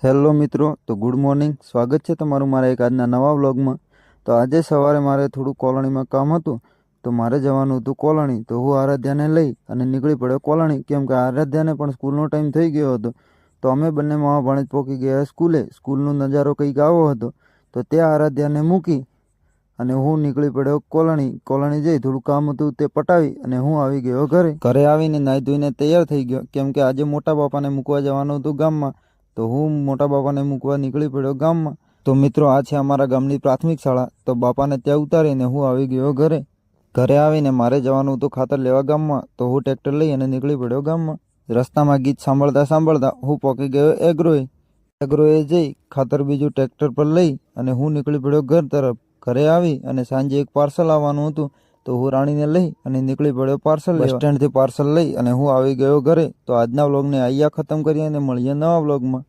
Hello મિત્રો, તો good morning. સ્વાગત છે તમારું મારા એક આજના નવા વ્લોગમાં. તો આજે સવારે મારે થોડું કોલોનીમાં કામ હતું, તો મારે જવાનું હતું કોલોની. તો હું આરાધ્યાને લઈ અને નીકળી પડ્યો કોલોની, કેમ કે આરાધ્યાને પણ સ્કૂલનો ટાઈમ થઈ ગયો હતો. તો અમે બંને મામા ભાણેજ પહોંચી ગયા સ્કૂલે. સ્કૂલનો નજારો કંઈક આવો હતો. તો ત્યાં આરાધ્યાને મૂકી અને હું નીકળી પડ્યો કોલોની જઈ થોડું કામ હતું તે પટાવી અને હું આવી ગયો ઘરે આવીને નાહી ધોઈને તૈયાર થઈ ગયો, કેમ કે આજે મોટા બાપાને મૂકવા જવાનું હતું ગામમાં. તો હું મોટા બાપાને મૂકવા નીકળી પડ્યો ગામમાં. તો મિત્રો, આ છે અમારા ગામની પ્રાથમિક શાળા. તો બાપાને ત્યાં ઉતારીને હું આવી ગયો ઘરે આવીને મારે જવાનું હતું ખાતર લેવા ગામમાં. તો હું ટ્રેક્ટર લઈ અને નીકળી પડ્યો ગામમાં. રસ્તામાં ગીત સાંભળતા હું પહોંચી ગયો એગ્રોએ જઈ ખાતર બીજું ટ્રેક્ટર પર લઈ અને હું નીકળી પડ્યો ઘર તરફ. ઘરે આવી અને સાંજે એક પાર્સલ આવવાનું હતું, તો હું રાણીને લઈ અને નીકળી પડ્યો પાર્સલ બસ સ્ટેન્ડથી પાર્સલ લઈ અને હું આવી ગયો ઘરે. તો આજના વ્લોગને અહીંયા ખતમ કરીએ અને મળીએ નવા વ્લોગમાં.